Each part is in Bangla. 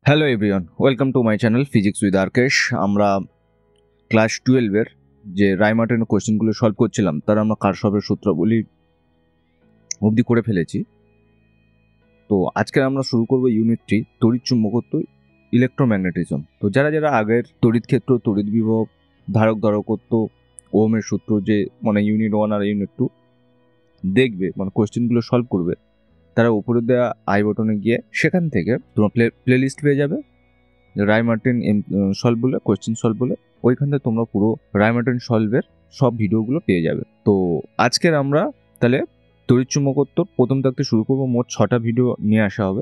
Hello everyone, welcome to my channel physics with Arkesh. আমরা ক্লাস 12-এর যে রাইমার্টিনের কোয়েশ্চেনগুলো সলভ করছিলাম তার আমরা কারশফের সূত্রাবলী অবধি করে ফেলেছি। তো আজকে আমরা শুরু করব ইউনিট 3 তড়িৎ চুম্বকত্ব ইলেকট্রোম্যাগনেটিজম। তো যারা যারা আগের তড়িৎ ক্ষেত্র, তড়িৎ বিভব, ধারক ধারকত্ব, ওহমের সূত্র যে মানে ইউনিট 1 আর ইউনিট 2 দেখবে, মানে কোয়েশ্চেনগুলো সলভ করবে, তারা উপরে দেওয়া আই বটনে গিয়ে সেখান থেকে তোমার প্লে লিস্ট পেয়ে যাবে রাইমার্টিন সলভ বলে, কোয়েশ্চেন সলভ বলে। ওইখান থেকে তোমরা পুরো রাইমার্টিন সলভের সব ভিডিওগুলো পেয়ে যাবে। তো আজকের আমরা তাহলে তড়িৎ চুম্বকত্ব প্রথম থাকতে শুরু করবো। মোট 6টা ভিডিও নিয়ে আসা হবে,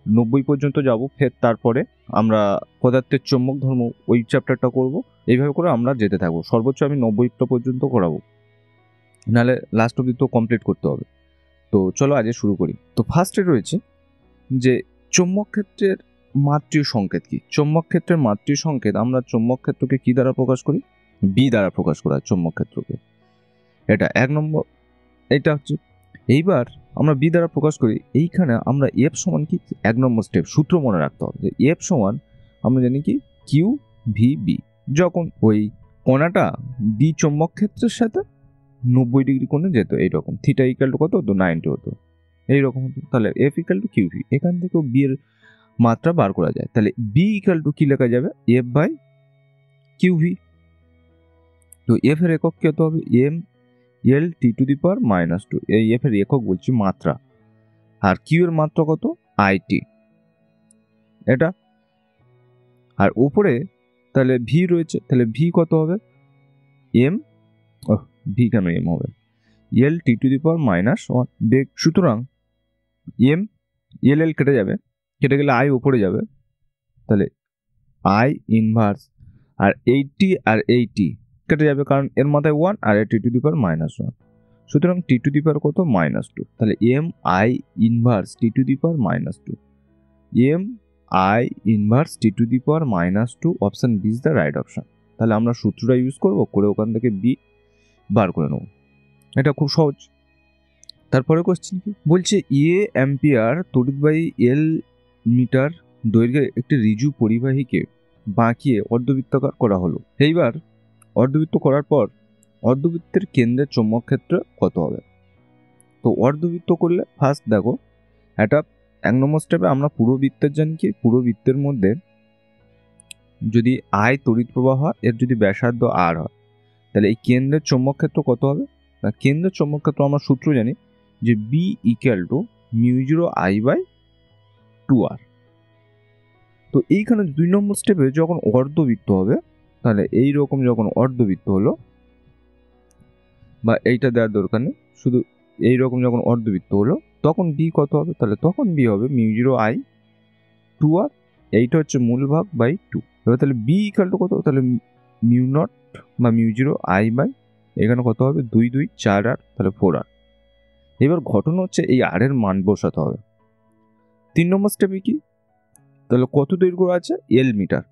90 পর্যন্ত যাব। ফের তারপরে আমরা পদার্থের চৌম্বক ধর্ম ওই চ্যাপ্টারটা করব। এইভাবে করে আমরা যেতে থাকবো, সর্বোচ্চ আমি 90টা পর্যন্ত করাবো, নাহলে লাস্ট অব্দি তো কমপ্লিট করতে হবে। তো চলো আজকে শুরু করি। তো ফার্স্টে রয়েছে যে চৌম্বক ক্ষেত্রের মাত্রীয় সংকেত কি। চৌম্বক ক্ষেত্রের মাত্রীয় সংকেত আমরা চৌম্বক ক্ষেত্রকে কি দ্বারা প্রকাশ করি? বি দ্বারা প্রকাশ করা হয় চৌম্বক ক্ষেত্রকে। এটা 1 নম্বর। এটা হচ্ছে, এইবার আমরা বি দ্বারা প্রকাশ করি। এইখানে আমরা এফ সমান কি, 1 নম্বর স্টেপ সূত্র মনে রাখতে হবে যে এফ সমান আমরা জানি কি কিউ ভি বি। যখন ওই কণাটা ডি চৌম্বক ক্ষেত্রের সাথে 90 ডিগ্রি কোণে যেত, এইরকম থিটা ইকুয়াল টু কত হতো, 90 হতো, এইরকম হতো। তাহলে F equal to Q V, এখান থেকেও বি এর মাত্রা বার করা যায়। তাহলে বি ইকুয়াল টু কি লেখা যাবে, এফ বাই কিউ ভি। তো এফ এর একক কি হতে হবে, M L T to the power -2। এই এফ এর একক বলছি মাত্রা, আর কিউ এর মাত্রা কত, আই টি, এটা। আর উপরে তাহলে ভি রয়েছে, তাহলে ভি কত হবে, এম, ভি কেন এম হবে, এল টি টু দি পাওয়ার -1 বেগ। সুতরাং এম এল এল কেটে যাবে, কেটে গেলে আই উপরে যাবে, তাহলে আই ইনভার্স, আর 80 আর 80 কেটে যাবে, কারণ এর মাথায় 1 আর টি টু দি পাওয়ার -1। সুতরাং টি টু দি পাওয়ার কত, -2। তাহলে M I inverse T to the power -2, M I inverse T to the power -2। Option B is the right option. তাহলে আমরা সূত্রটা ইউজ করব, করে ওখান থেকে বি বার করে নেব। এটা খুব সহজ। তারপরে কোশ্চেন কি বলছে, অ্যাম্পিয়ার তড়িৎবাহী এল মিটার দৈর্ঘ্যের একটি ঋজু পরিবাহীকে বাঁকিয়ে অর্ধবৃত্তাকার করা হলো। এইবার অর্ধবৃত্ত করার পর অর্ধবৃত্তের কেন্দ্রের চৌম্বক ক্ষেত্র কত হবে? তো অর্ধবৃত্ত করলে ফার্স্ট দেখো, একটা 1 নম্বর স্টেপে আমরা পুরো বৃত্তের জানি কি, পুরো বৃত্তের মধ্যে যদি আই তড়িৎ প্রবাহ হয়, এর যদি ব্যাসার্ধ আর হয়, তাহলে এই কেন্দ্রের চৌম্বক ক্ষেত্র কত হবে? না, কেন্দ্রের চৌম্বক ক্ষেত্র আমরা সূত্র জানি যে B equal to μ0 I by 2r। তো এইখানে 2 নম্বর স্টেপে যখন অর্ধবৃত্ত হবে, তাহলে এইরকম যখন অর্ধবৃত্ত হলো, বা এইটা দেওয়ার দরকার নেই, শুধু এইরকম যখন অর্ধবৃত্ত হলো, তখন বি কত হবে? তাহলে তখন বি হবে μ0 I 2r। এইটা হচ্ছে মূল ভাগ বাই 2। এবার তাহলে বি ইকুয়াল টু কত, তাহলে μ0 বা μ0 I বাই, এখানে কত হবে, 2 2 4r, তাহলে 4r। এবার ঘটনা হচ্ছে এই আর এর মান বসাতে হবে। 3 নম্বর স্টেপে কি, তাহলে কত দৈর্ঘ্য আছে, এল মিটার।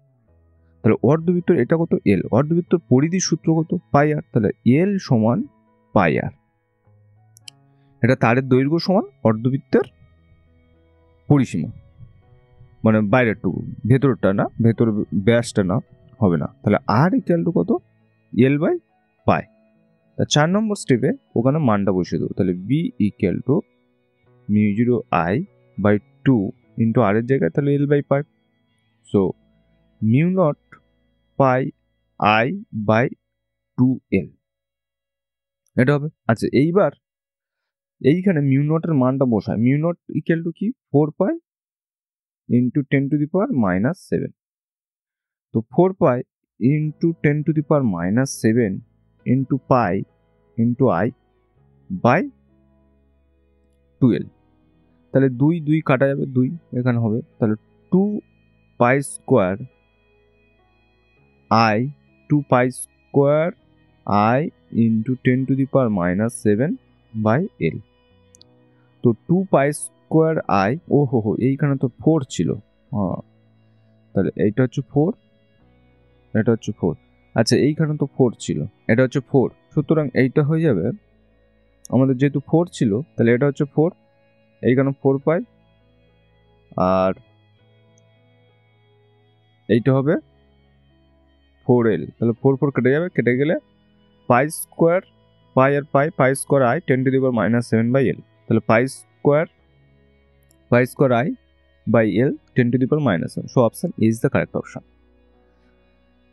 তাহলে অর্ধবৃত্তর এটা কত, এল। অর্ধবৃত্তর পরিধির সূত্র কত, পাই আর। তাহলে এল সমান পাই আর। এটা তারের দৈর্ঘ্য সমান অর্ধবৃত্তের পরিসীমা, মানে বাইরের টুকু, ভেতরটা না, ভেতর ব্যাসটা না, হবে না। তাহলে আর ইকুয়াল টু কত, এল বাই পাই। তা 4 নম্বর স্টেপে ওখানে মানটা বসিয়ে দেবো। তাহলে B equal to μ0 I by 2 into R এর জায়গায় তাহলে L by pi. So μ0 pi I by 2l, এটা হবে। আচ্ছা, এইবার এইখানে μ0 এর মানটা বসায়। μ0 ইকুয়াল টু কি, 4 pi into 10 to the power -7। তো 4 pi into 10 to the power -7 into pi into I by 12। তাহলে 2 2 কাটা যাবে, 2 এখানে হবে। তাহলে 2 pi square I, 2 pi square I into 10 to the power -7 by l। তো 2 পাই স্কোয়ার I, ও হো এইখানে তো 4 ছিল, হ্যাঁ, তাহলে এইটা হচ্ছে 4, এটা হচ্ছে 4। আচ্ছা, এইখানে তো 4 ছিল, এটা হচ্ছে 4। সুতরাং এইটা হয়ে যাবে আমাদের, যেহেতু 4 ছিল, তাহলে এটা হচ্ছে 4, এইখানে 4 পাই, আর এইটা হবে 4L, তাহলে 4 4 কেটে যাবে, কেটে গেলে পাই স্কোয়ার পাই আর পাই স্কোয়ার আই 10⁻⁷/L, তাহলে pi square I by L 10⁻⁷। So option is the correct option.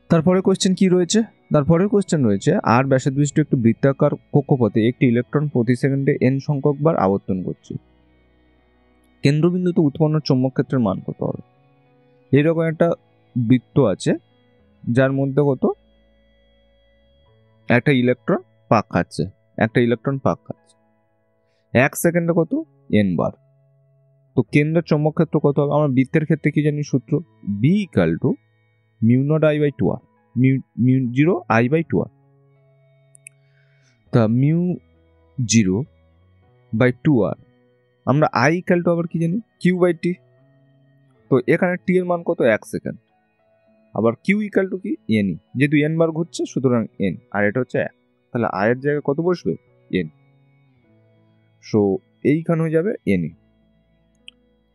তারপরে কোশ্চেন কি রয়েছে? তারপরে কোশ্চেন রয়েছে আর ব্যাসার্ধ বিশিষ্ট একটি বৃত্তাকার কক্ষপথে একটি ইলেকট্রন প্রতি সেকেন্ডে n সংখ্যক বার আবর্তন করছে, কেন্দ্রবিন্দুতে উৎপন্ন চৌম্বক ক্ষেত্রের মান কত হবে? এইরকম একটা বৃত্ত আছে যার মধ্যে কত একটা ইলেকট্রন পাক খাচ্ছে, 1 সেকেন্ডে কত n বার। তো কেন্দ্রের চৌম্বক ক্ষেত্র কত হবে? আমরা বৃত্তের ক্ষেত্রে কি জানি সূত্র, B = μ0I/2r, μ0I/2r। তা μ0/2r আমরা I = আবার কি জানি q/t। তো এখানে t এর মান কত 1 সেকেন্ড, আবার q = কি n, যেহেতু n বার ঘুরছে সুতরাং n, আর এটা হচ্ছে 1, তাহলে I এর জায়গায় কত বসবে n। সো এইখানে হয়ে যাবে n।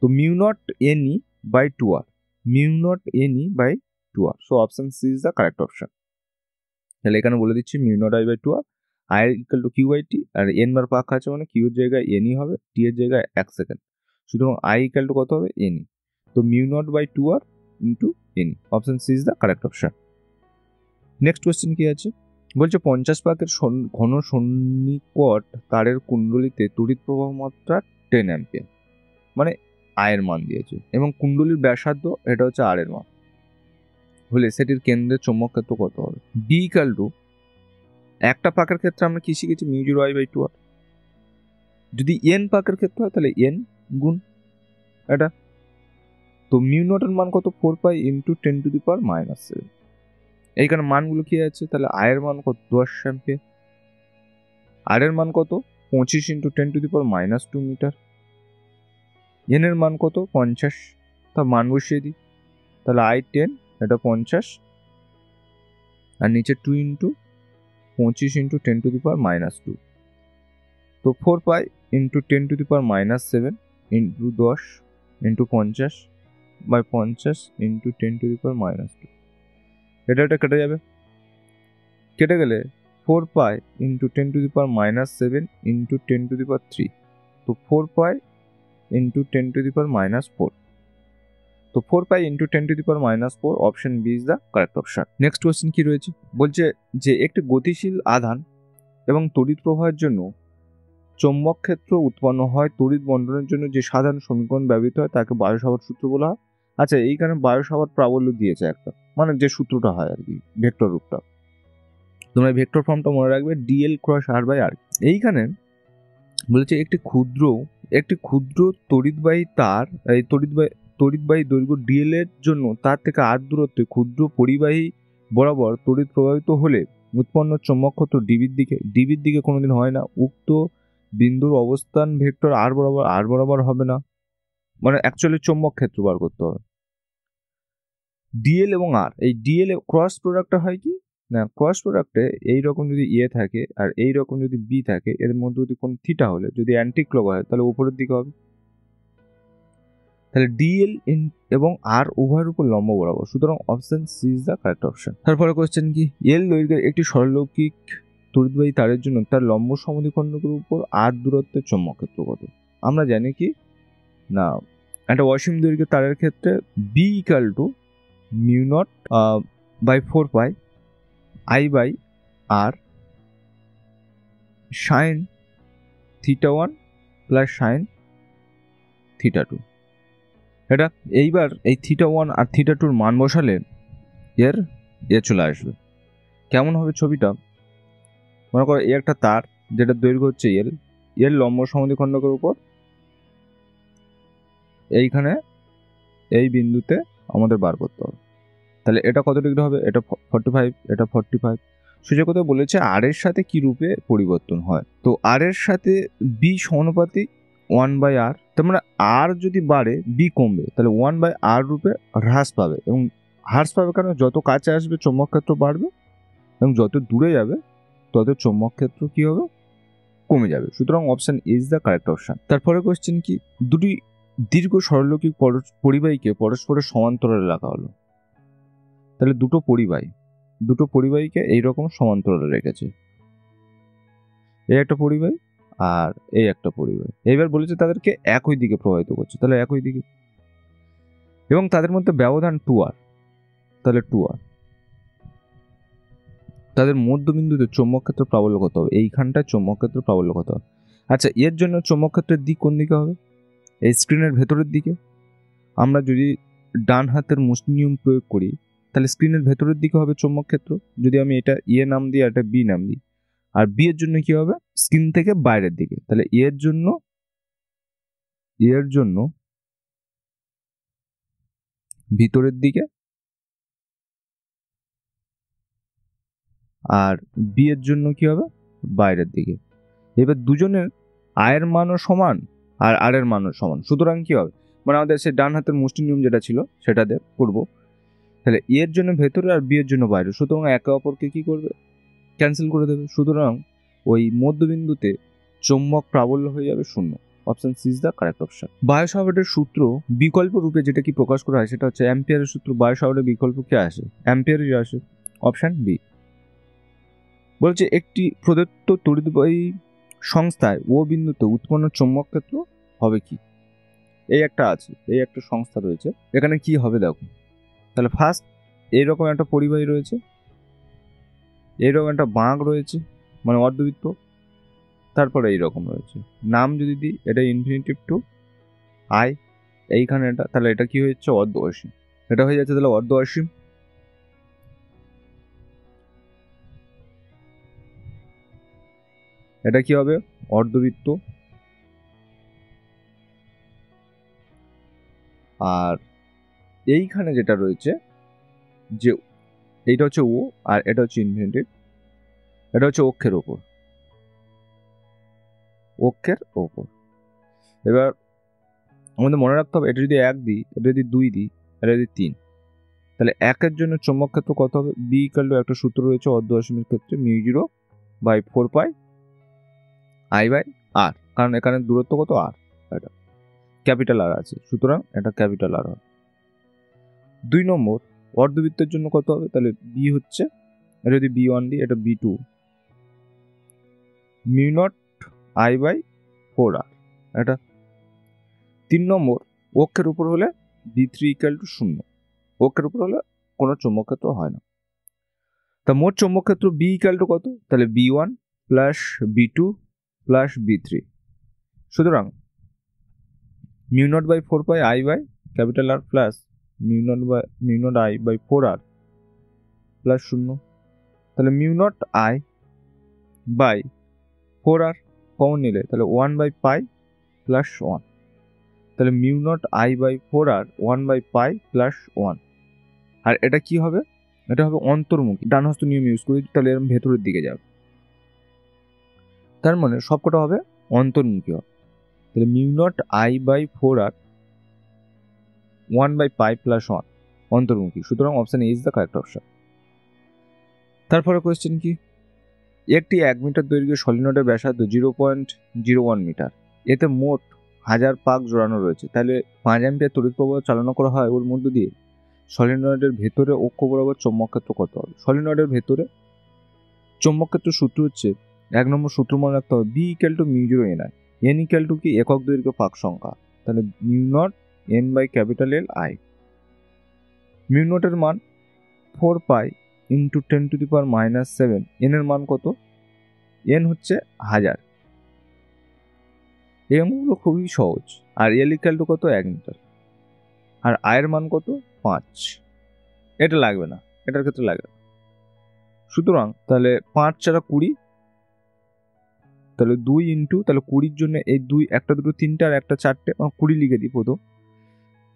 তো μ0ne/2r, μ0ne/2r। So option C is the correct option. তাহলে এখানে বলে দিচ্ছি μ0I/2r, I = q/t, R n বার পাক আছে মানে q এর জায়গায় n হবে, t এর জায়গায় 1 সেকেন্ড, সুতরাং I = কত হবে n। তো μ0/2r into n, option C is the correct option. Next question কি আছে? বলছে 50 পাকের ঘন সন্নিকট তারের কুণ্ডলিতে তড়িৎ প্রবাহ মাত্রা 10 অ্যাম্পিয়ার, মানে আয়ের মান দিয়েছে, এবং কুণ্ডলীর ব্যাসার্ধ এটা হচ্ছে আর এর মান হলে সেটির কেন্দ্রের চৌম্বক ক্ষেত্র কত হবে? B = একটা পাকের ক্ষেত্রে আমরা কি শিখেছি μ0I/2r, যদি n পাকের ক্ষেত্রে হয় তাহলে n গুণ এটা। তো μ0 এর মান কত 4 পাই ইন্টু 10⁻⁷। এইখানে মানগুলো কি আছে? তাহলে আয়ের মান কত 10 অ্যাম্পিয়ার, আর এর মান কত 25 ইন্টু 10⁻⁻2 মিটার, n এর মান কত 50, তা মান বসিয়ে দিই, তাহলে I10 এটা 50 আর নিচে 2 ইন্টু 25 ইন্টু 10⁻⁻2, তো 4 pi into 10⁻⁷ into 10 into 50/50 into 10⁻⁻2। এটা কেটে যাবে, কেটে গেলে 4 পাই ইন্টু 10⁻⁷ ইন্টু 10⁻3, তো 4 পাই ইন্টু 10⁻⁴। তো 4 pi into 10⁻⁴, option B is the correct option. Next question কি রয়েছে? বলছে যে একটি গতিশীল আধান এবং তড়িৎ প্রবাহের জন্য চৌম্বক ক্ষেত্র উৎপন্ন হয়, তড়িৎ বণ্টনের জন্য যে সাধারণ সমীকরণ ব্যবহৃত হয় তাকে বায়ু-সাভার সূত্র বলা হয়। আচ্ছা, এইখানে বায়ু-সাভার প্রাবল্য দিয়েছে একটা, মানে যে সূত্রটা হয় আর কি, ভেক্টর রূপটা, তোমরা ভেক্টর ফর্মটা মনে রাখবে dl×r/r। এইখানে বলেছে একটি ক্ষুদ্র তড়িৎবাহী তার, এই তড়িৎবাহী দৈর্ঘ্য dl এর জন্য তার থেকে r দূরত্বে ক্ষুদ্র পরিবাহী বরাবর তড়িৎ প্রবাহিত হলে উৎপন্ন চৌম্বক ক্ষেত্র ডিবির দিকে কোনোদিন হয় না। উক্ত বিন্দুর অবস্থান ভেক্টর r বরাবর হবে না, মানে অ্যাকচুয়ালি চৌম্বক ক্ষেত্র বার করতে হবে। ডিএল এবং আর, এই ডিএল ক্রস প্রোডাক্টটা হয় কি না, ক্রস প্রোডাক্টে এইরকম যদি এ থাকে আর এইরকম যদি বি থাকে, এর মধ্যে যদি কোন থিটা হলে যদি অ্যান্টি ক্লক হয় তাহলে উপরের দিকে হবে, তাহলে ডিএল এবং আর উভয়ের উপর লম্ব বরাবর, সুতরাং option C is the correct option. তারপরে কোশ্চেন কি, এল দৈর্ঘ্যের একটি সরলরৈখিক তড়িৎবাহী তারের জন্য তার লম্ব সমদ্বিখণ্ডকের উপর আর দূরত্বের চৌম্বক ক্ষেত্র কত? আমরা জানি কি না, একটা অসীম দৈর্ঘ্যের তারের ক্ষেত্রে বি = μ0/4 পাই I/r sin θ1 প্লাস sin θ2। এটা এইবার এই θ1 আর θ2 মান বসালে এর চলে আসবে। কেমন হবে ছবিটা? মনে করো এই একটা তার যেটা দৈর্ঘ্য হচ্ছে এর লম্ব সমদ্বিখণ্ডকের উপর এইখানে এই বিন্দুতে আমাদের বার করতে হবে, তাহলে এটা কত ডিগ্রি হবে? এটা 45, এটা 45। সোজা কথা বলেছে আর এর সাথে কি রূপে পরিবর্তন হয়, তো আর এর সাথে বি সমানুপাতিক 1/r, তার মানে আর যদি বাড়ে বি কমবে, তাহলে 1/r রূপে হ্রাস পাবে, এবং হ্রাস পাবে কারণ যত কাছে আসবে চৌম্বক ক্ষেত্র বাড়বে, এবং যত দূরে যাবে তত চৌম্বক ক্ষেত্র কি হবে? কমে যাবে, সুতরাং option is the correct option. তারপরে কোশ্চেন কি, দুটি দীর্ঘ সরলরৈখিক পরিবাহীকে পরস্পরের সমান্তরালে রাখা হলো, তাহলে দুটো পরিবাহীকে এইরকম সমান্তরালে রেখেছে, এই একটা পরিবাহী আর এই একটা পরিবাহী। এইবার বলেছে তাদেরকে একই দিকে প্রবাহিত করছে, তাহলে একই দিকে, এবং তাদের মধ্যে ব্যবধান 2r, তাহলে 2r। তাদের মধ্যবিন্দুতে চৌম্বক ক্ষেত্র প্রাবল্য কত হবে? এইখানটায় চৌম্বক ক্ষেত্র প্রাবল্য কত হবে? আচ্ছা, এর জন্য চৌম্বক ক্ষেত্রের দিক কোন দিকে হবে? এই স্ক্রিনের ভেতরের দিকে। আমরা যদি ডান হাতের মুষ্টি নিয়ম প্রয়োগ করি তাহলে স্ক্রিনের ভেতরের দিকে হবে চৌম্বক ক্ষেত্র। যদি আমি এটা এ নাম দিই আর এটা বি নাম দিই, আর বি এর জন্য কি হবে? স্ক্রিন থেকে বাইরের দিকে। তাহলে এর জন্য ভিতরের দিকে, আর বি এর জন্য কি হবে? বাইরের দিকে। এবার দুজনের আয়ের মানও সমান আর আর এর মানও সমান, সুতরাং কি হবে? মানে আমাদের সে ডান হাতের মুষ্টি নিয়ম যেটা ছিল সেটাতে করবো। তাহলে এর জন্য ভেতরে আর বি এর জন্য বাইরে, সুতরাং একে অপরকে কি করবে? ক্যান্সেল করে দেবে। সুতরাং ওই মধ্যবিন্দুতে চৌম্বক প্রাবল্য হয়ে যাবে 0। Option C is the correct option. Biot সাভার্টের সূত্র বিকল্প রূপে যেটা কি প্রকাশ করা হয় সেটা হচ্ছে অ্যাম্পিয়ারের সূত্র। বায়ো সাভার্টের বিকল্প কে আসে? অ্যাম্পিয়ারই আসে। Option B. বলছে একটি প্রদত্ত তড়িৎবাহী সংস্থায় ও বিন্দুতে উৎপন্ন চৌম্বক ক্ষেত্র হবে কি? এই একটা আছে, এই একটা সংস্থা রয়েছে, এখানে কি হবে দেখো। তাহলে ফার্স্ট এইরকম একটা পরিবাহী রয়েছে, এইরকম একটা বাঁক রয়েছে মানে অর্ধবৃত্ত, তারপরে এইরকম রয়েছে। নাম যদি দিই, এটা ইনফিনিটিভ টু আই, এইখানে এটা, তাহলে এটা কি হচ্ছে? অর্ধ অসীম। এটা হয়ে যাচ্ছে তাহলে অর্ধ অসীম। এটা কি হবে? অর্ধবৃত্ত। আর এইখানে যেটা রয়েছে যে এইটা হচ্ছে ও আর এটা হচ্ছে ইনফিনিটিভ, এটা হচ্ছে অক্ষের ওপর, অক্ষের ওপর। এবার আমাদের মনে রাখতে হবে, এটা যদি 1 দিই, এটা যদি 2 দিই, এটা যদি 3, তাহলে 1 এর জন্য চৌম্বক ক্ষেত্র কত হবে? বি ইকুয়াল টু একটা সূত্র রয়েছে অর্ধ অসীমের ক্ষেত্রে, μ0/4 পাই আই বাই আর, কারণ এখানে দূরত্ব কত? আর, এটা ক্যাপিটাল আর আছে, সুতরাং এটা ক্যাপিটাল আর হবে। 2 নম্বর অর্ধবৃত্তের জন্য কত হবে? তাহলে বি হচ্ছে, এটা যদি B1 দিই, এটা B2 μ0I/4r, এটা। 3 নম্বর অক্ষের উপর হলে B3 ইকুয়াল টু 0, অক্ষের উপর হলে কোনো চৌম্বক ক্ষেত্র হয় না। তা মোট চৌম্বক ক্ষেত্র বি ইকুয়াল টু কত? তাহলে B1 plus B2 plus B3, সুতরাং μ0/4 pi I by capital R plus μ0I/4r plus 0। তাহলে μ0I/4r কমন নিলে তাহলে 1/পাই প্লাস 1, তাহলে μ0I/4r 1/পাই প্লাস 1। আর এটা কি হবে? এটা হবে অন্তর্মুখী, ডান হস্ত নিয়ম ইউজ করি, তাহলে এরকম ভেতরের দিকে যাবে, তার মানে সবকটা হবে অন্তর্মুখী হবে। তাহলে μ0I/4r 1/পাই প্লাস 1 অন্তর্মুখী, সুতরাং option A is the correct option. তারপরে কোয়েশ্চেন কি? একটি 1 মিটার দৈর্ঘ্যের সলিনয়েডের ব্যাসার্ধ 0.01 মিটার, এতে মোট 1000 পাক জোড়ানো রয়েছে, তাহলে 5 অ্যাম্পিয়ার তড়িৎ প্রবাহ চালনা করা হয় ওর মধ্য দিয়ে। সলিনয়েডের ভেতরে অক্ষ বরাবর চৌম্বক ক্ষেত্র কত হবে? সলিনয়েডের ভেতরে চৌম্বক ক্ষেত্র সূত্র হচ্ছে, 1 নম্বর সূত্র মনে রাখতে হবে, B equal to μ0 n equal to কি? একক দৈর্ঘ্য পাক সংখ্যা, তাহলে μ0 n/L I। μ0 এর মান 4 পাই ইন্টু 10⁻⁻7, n এর মান কত? n হচ্ছে 1000। এই অঙ্কগুলো খুবই সহজ। আর এল ইকুয়াল টু কত? 1 মিটার। আর আয়ের মান কত? 5। এটা লাগবে না, এটার ক্ষেত্রে লাগবে না। সুতরাং তাহলে 5 4 20, তাহলে 2 ইন্টু, তাহলে 20-র জন্য এই 2, একটা দুটো 3টে আর একটা 4টে, 20 লিখে দিই প্রথম।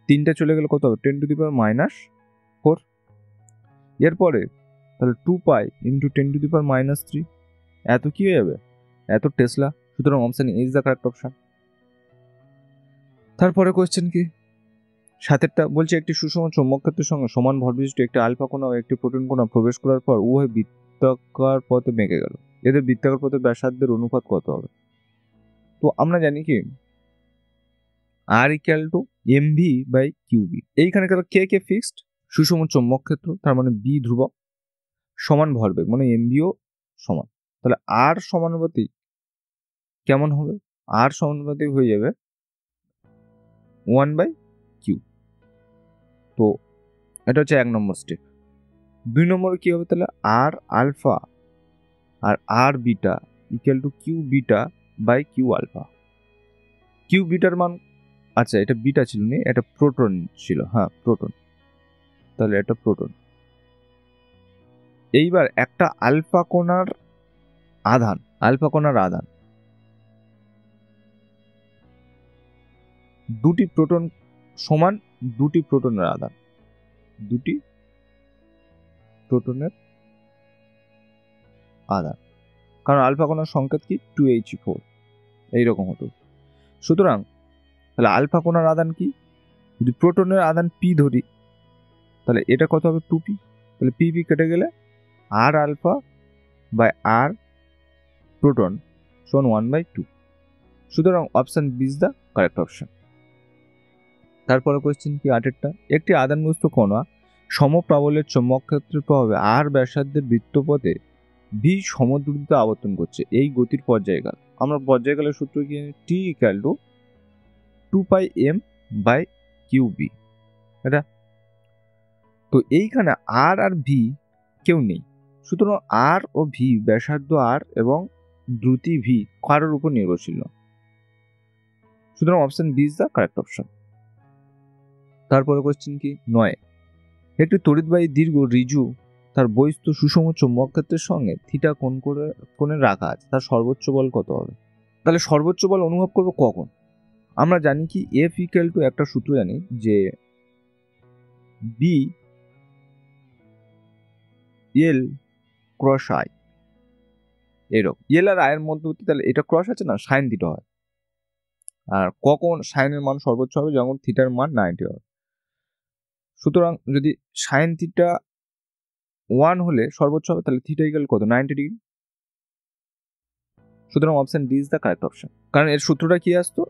3টে চলে গেলে কত হবে? 10⁻⁻4। এরপরে তাহলে 2 পাই ইন্টু 10⁻³ এত কি হয়ে যাবে? এত টেসলা, সুতরাং option A is the correct option. তারপরে কোয়েশ্চেন কি? 7টা বলছে, একটি সুষম চৌম্বক ক্ষেত্রের সঙ্গে সমান ভরবিশিষ্ট একটি আলফা কণা ও একটি প্রোটন কণা প্রবেশ করার পর উভয় বৃত্তাকার পথে বেঁকে গেল, এদের বৃত্তাকার পথে ব্যাসার্ধের অনুপাত কত হবে? তো আমরা জানি কি R ইকুয়াল টু mv/qb, এইখানে কে কে ফিক্সড? সুষম চৌম্বক ক্ষেত্র তার মানে বি ধ্রুবক, সমান ভরবেগ মানে এমবিও সমান, তাহলে আর সমানুপাতিক কেমন হবে? আর সমানুপাতিক হয়ে যাবে 1/q। তো এটা হচ্ছে 1 নম্বর স্টেপ। 2 নম্বরে কি হবে? তাহলে আর আলফা আর R beta equal to Q beta by Q alpha. Q বিটার মান, আচ্ছা এটা বিটা ছিল না, এটা প্রোটন ছিল, হ্যাঁ প্রোটন, তাহলে এটা প্রোটন। এইবার একটা আলফা কণার আধান দুটি প্রোটন সমান দুটি প্রোটনের আধান, দুটি প্রোটনের আধান, কারণ আলফা কণার সংকেত কি 2He4 এইরকম হতো। সুতরাং তাহলে আলফা কণার আধান কি? যদি প্রোটনের আধান পি ধরি তাহলে এটা কত হবে? 2p। তাহলে পি কেটে গেলে R alpha by R proton সমান 1/2। সুতরাং option B is the correct option. তারপরে কোয়েশ্চেন কি 8-এরটা, একটি আধানগ্রস্ত কণা সমপ্রাবল্যের চৌম্বক ক্ষেত্রের প্রভাবে আর ব্যাসার্ধের বৃত্তপথে ভি সমদ্রুতিতে আবর্তন করছে, এই গতির পর্যায়কাল। আমরা পর্যায়কালের সূত্র কি জানি? T equal to 2πm/qb। এটা তো এইখানে আর আর ভি কেউ নেই, সুতরাং আর ও ভি ব্যাসার্ধ আর এবং দ্রুতি ভি কারোর উপর নির্ভরশীল, সুতরাং option B is the correct option. তারপরে কোশ্চেন কি 9, একটি তড়িৎবাহী দীর্ঘ রিজু তার বস্তু সুষম চৌম্বক ক্ষেত্রের সঙ্গে থিটা কোণে রাখা আছে, তার সর্বোচ্চ বল কত হবে? তাহলে সর্বোচ্চ বল অনুভব করবো কখন? আমরা জানি কি এফ ইকুয়াল টু একটা সূত্র জানি যে বি এল ক্রস আই, এরকম এল আর আয়ের মধ্যবর্তী, তাহলে এটা ক্রস আছে না, সাইন থিটা হয়। আর কখন সাইনের মান সর্বোচ্চ হবে? যখন থিটার মান 90 হবে। সুতরাং যদি সাইন থিটা 1 হলে সর্বোচ্চ হবে, তাহলে থিটা ইকুয়াল কত? 90 ডিগ্রি। সুতরাং option D is the correct option, কারণ এর সূত্রটা কি আসতো?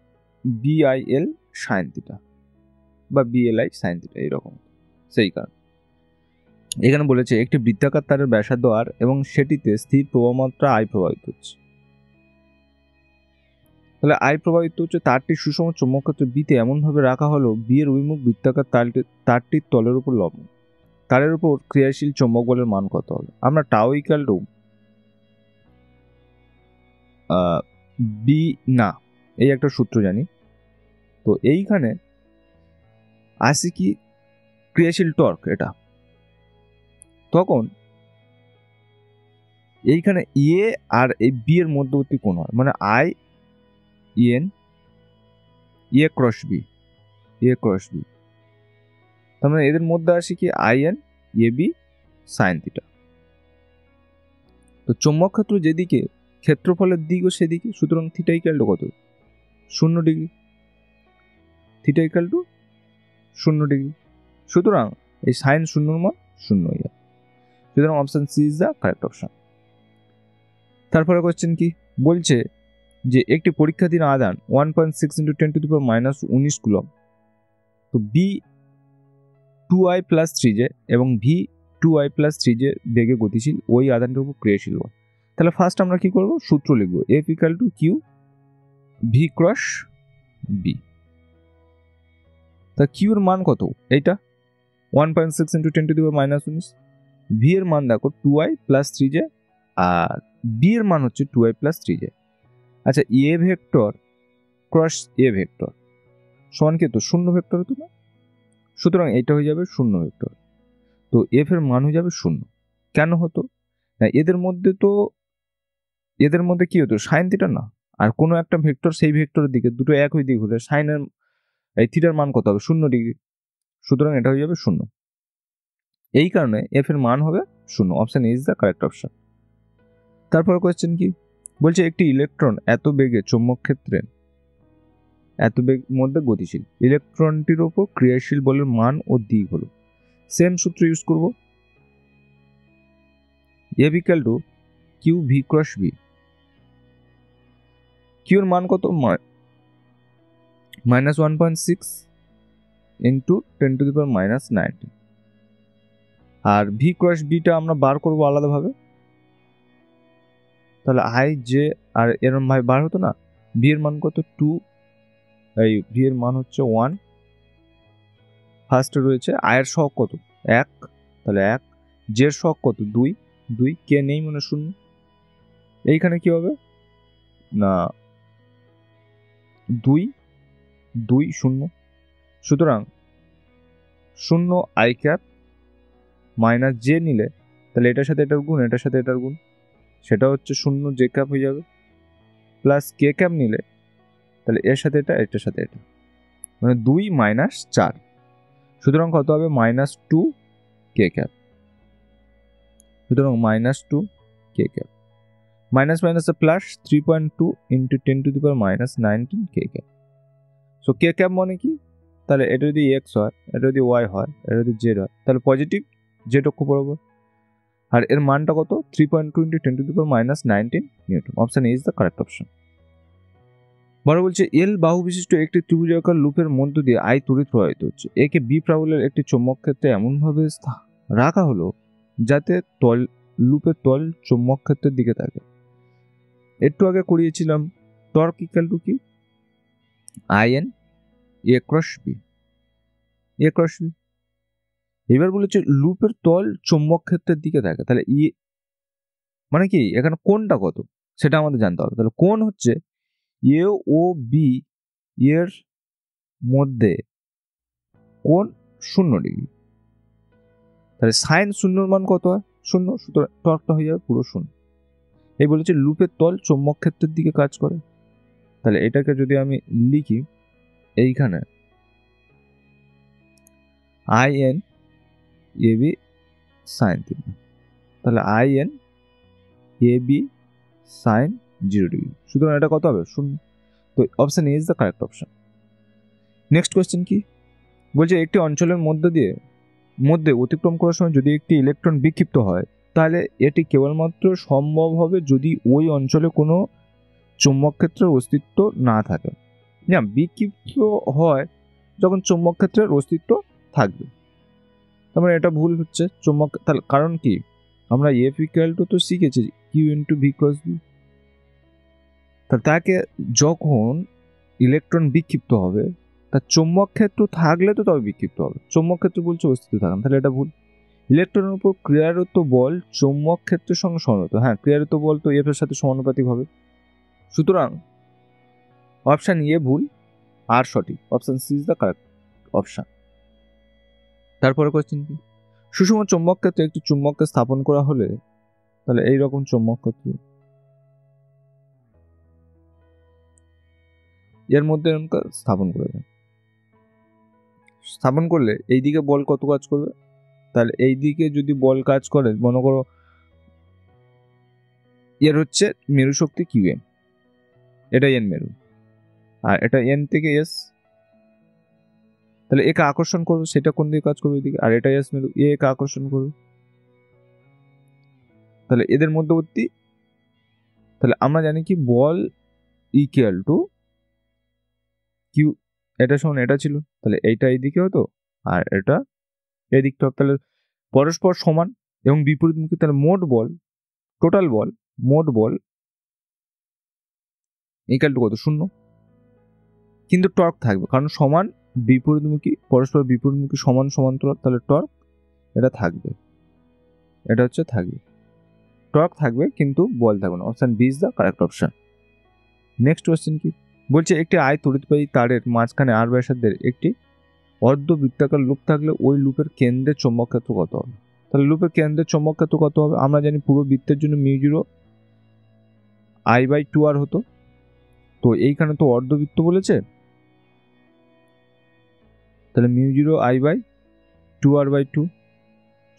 বিআইএল সাইন থিটা বা বিএলআই সাইন থিটা এরকম, সেই কারণ। এখানে বলেছে একটি বৃত্তাকার তারের ব্যাসার্ধ আর এবং সেটিতে স্থির প্রবাহমাত্রা আই প্রবাহিত হচ্ছে। তাহলে আই প্রবাহিত হচ্ছে, তারটি সুষম চৌম্বক ক্ষেত্র বিতে এমনভাবে রাখা হলো বি এর অভিমুখ বৃত্তাকার তারটির তলের উপর লম্ব, তারের উপর ক্রিয়াশীল চৌম্বক বলের মান কত হবে? আমরা টাও ইকুয়াল টু বি না, এই একটা সূত্র জানি। তো এইখানে আসে কি ক্রিয়াশীল টর্ক, এটা তখন এইখানে এ আর এই বি এর মধ্যবর্তী কোণ হয়, মানে I N A cross B, তার মানে এদের মধ্যে আসে কি I N A B sine theta. তো চৌম্বক ক্ষেত্র যেদিকে ক্ষেত্রফলের দিকও সেদিকে, সুতরাং থিটা ইকুয়াল টু কত? 0 degree. Theta equal to 0 degree, সুতরাং এই সাইন 0 মান 0 হয়ে যায়। সুতরাং option C is the correct option. তারপরে কোশ্চেন কি বলছে যে একটি পরীক্ষাধীন আধান 1.6 × 10⁻⁻19 কুলম, তো বি 2i+3j এবং ভি 2i+3j বেগে গতিশীল, ওই আধানটির উপর ক্রিয়াশীল বল। তাহলে ফার্স্ট আমরা কি করব? সূত্র লিখব F equal to Q V cross B. তা কিউ এর মান কত? এইটা 1.6 × 10⁻⁻19, ভি এর মান দেখো 2i+3j আর বি এর মান হচ্ছে 2i+3j। আচ্ছা এ ভেক্টর ক্রস এ ভেক্টর সমান কি তো 0 ভেক্টর হতো না, সুতরাং এটা হয়ে যাবে 0 ভেক্টর। তো এফ এর মান হয়ে যাবে 0। কেন হতো না? এদের মধ্যে কি হতো? সাইন থিটা না, আর কোনো একটা ভেক্টর সেই ভেক্টরের দিকে দুটো একই দিক হলে সাইনের এই থিটার মান কত হবে? 0 ডিগ্রি, সুতরাং এটা হয়ে যাবে 0। এই কারণে এফ এর মান হবে 0। Option A is the correct option. তারপর কোয়েশ্চেন কি বলছে? একটি ইলেকট্রন এত বেগে চৌম্বক ক্ষেত্রে এত বেগ মধ্যে গতিশীল, ইলেকট্রনটির উপর ক্রিয়াশীল বলের মান ও দিক হলো, সেম সূত্র ইউজ করব F equal to Q V cross B. Q এর মান কত? -1.6 × 10⁻⁹ আর ভি ক্রস বিটা আমরা বার করবো আলাদাভাবে। তাহলে আই জে আর এর বার হতো না, ভি এর মান কত 2, এই ভি এর মান হচ্ছে 1, ফার্স্টে রয়েছে আই এর সহগ কত 1, তাহলে 1, জে এর সহগ কত 2, কে নেই মানে 0। এইখানে কি হবে না 2, 0, সুতরাং 0 আই ক্যাপ মাইনাস জে নিলে তাহলে এটার সাথে এটার গুণ, এটার সাথে এটার গুণ, সেটা হচ্ছে 0 জে ক্যাপ হয়ে যাবে, প্লাস কে ক্যাপ নিলে তাহলে এর সাথে এটা, এটার সাথে এটা, মানে 2 মাইনাস 4, সুতরাং কত হবে -2 কে ক্যাপ। সুতরাং -2 কে ক্যাপ, মাইনাস মাইনাসে প্লাস 3.2 ইন্টু 10⁻19 কে ক্যাপ। সো কে ক্যাপ মানে কি, তাহলে এটা যদি এক্স হয়, এটা যদি ওয়াই হয়, এটা যদি জেড হয়, তাহলে পজিটিভ জেড অক্ষ বরাবর। আর এর মানটা কত 3.2 into 10⁻19 Newton. Option A is the correct option. বড় বলছে এল বাহু বিশিষ্ট একটি ত্রিভুজাকার লুপের মধ্য দিয়ে আই তড়িৎ প্রবাহিত হচ্ছে, একে বি প্রাবল্যের একটি চৌম্বক ক্ষেত্রে এমনভাবে রাখা হলো যাতে লুপের তল চৌম্বক ক্ষেত্রের দিকে থাকে। একটু আগে করিয়েছিলাম টর্ক ইকুয়াল টু কি, I N A cross B, A cross B. এবার বলেছে লুপের তল চৌম্বক ক্ষেত্রের দিকে থাকে, তাহলে ই মানে কি এখানে কোণটা কত সেটা আমাদের জানতে হবে। তাহলে কোণ হচ্ছে এ ও বি এর মধ্যে কোণ 0 ডিগ্রি, তাহলে সাইন 0 মান কত হয় 0, সুতরাং টর্কটা হয়ে যাবে পুরো 0। এই বলেছে লুপের তল চৌম্বক ক্ষেত্রের দিকে কাজ করে, তাহলে এটাকে যদি আমি লিখি এইখানে I N A B sine theta, তাহলে I N A B sine 0 degree, সুতরাং এটা কত হবে 0। তো option A is the correct option. Next question কি বলছে, একটি অঞ্চলের মধ্যে অতিক্রম করার সময় যদি একটি ইলেকট্রন বিক্ষিপ্ত হয় তাহলে এটি কেবলমাত্র সম্ভব হবে যদি ওই অঞ্চলে কোনো চৌম্বক ক্ষেত্রের অস্তিত্ব না থাকে। না, বিক্ষিপ্ত হয় যখন চৌম্বক ক্ষেত্রের অস্তিত্ব থাকবে, তার মানে এটা ভুল হচ্ছে চৌম্বক। তার কারণ কি, আমরা এফ ইকুয়াল টু তো শিখেছি Q into V cross B, তাকে যখন ইলেকট্রন বিক্ষিপ্ত হবে তার চৌম্বক ক্ষেত্র থাকলে তো তবে বিক্ষিপ্ত হবে, চৌম্বক ক্ষেত্র বলছে অস্তিত্ব থাকেন, তাহলে এটা ভুল। ইলেকট্রনের উপর ক্রিয়ারত বল চৌম্বক ক্ষেত্রের সঙ্গে সমানুপাতিক, হ্যাঁ ক্রিয়ারত বল তো এফ এর সাথে সমানুপাতিক হবে, সুতরাং অপশন এ ভুল আর সঠিক, option C is the correct option. তারপরে কোশ্চেন কি, সুষম চৌম্বক ক্ষেত্রে একটি চুম্বককে স্থাপন করা হলে তাহলে এইরকম চৌম্বক ক্ষেত্র এর মধ্যে স্থাপন করে যায়, স্থাপন করলে এই দিকে বল কত কাজ করবে, তাহলে এই দিকে যদি বল কাজ করে মনে করো এর হচ্ছে মেরু শক্তি কিউ এম, এটা এন মেরু, আর এটা এন থেকে এস, তাহলে একে আকর্ষণ করবে, সেটা কোন দিকে কাজ করবে এদিকে, আর এটা এস মেরু, একে আকর্ষণ করবে, তাহলে এদের মধ্যবর্তী, তাহলে আমরা জানি কি বল ইকুয়াল টু কিউ, এটা সমান এটা ছিল, তাহলে এইটা এইদিকে হতো আর এটা এদিকটা, তাহলে পরস্পর সমান এবং বিপরীতমুখী, তাহলে মোট বল, টোটাল বল, মোট বল ইকুয়াল টু কত 0, কিন্তু টর্ক থাকবে কারণ সমান বিপরীতমুখী, পরস্পর বিপরীতমুখী সমান সমান্তরাল, তাহলে টর্ক এটা থাকবে, এটা হচ্ছে থাকবে, টর্ক থাকবে কিন্তু বল থাকবে না। Option B is the correct option. Next question কি বলছে, একটি আয় তড়িৎবাহী তারের মাঝখানে আর ব্যাসার্ধের একটি অর্ধবৃত্তাকার লুপ থাকলে ওই লুপের কেন্দ্রের চৌম্বক ক্ষেত্র কত হবে, তাহলে লুপের কেন্দ্রের চৌম্বক ক্ষেত্র কত হবে, আমরা জানি পুরো বৃত্তের জন্য মিউ0 I/2R হতো, তো এইখানে তো অর্ধবৃত্ত বলেছে, তাহলে মিউ0 I/2R/2,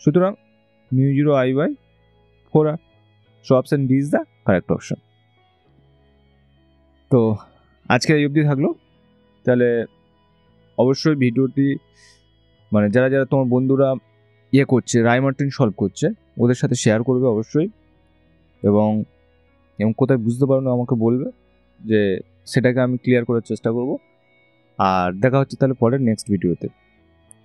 সুতরাং মিউ0 I/4R, so option D is the correct option. তো আজকে এই অবধি থাকলো, তাহলে অবশ্যই ভিডিওটি মানে যারা যারা তোমার বন্ধুরা করছে রাইমার্টিন সলভ করছে ওদের সাথে শেয়ার করবে অবশ্যই, এবং কোথায় বুঝতে পারো না আমাকে বলবে, যে সেটাকে আমি ক্লিয়ার করার চেষ্টা করব। আর দেখা হচ্ছে তাহলে পরের নেক্সট ভিডিওতে।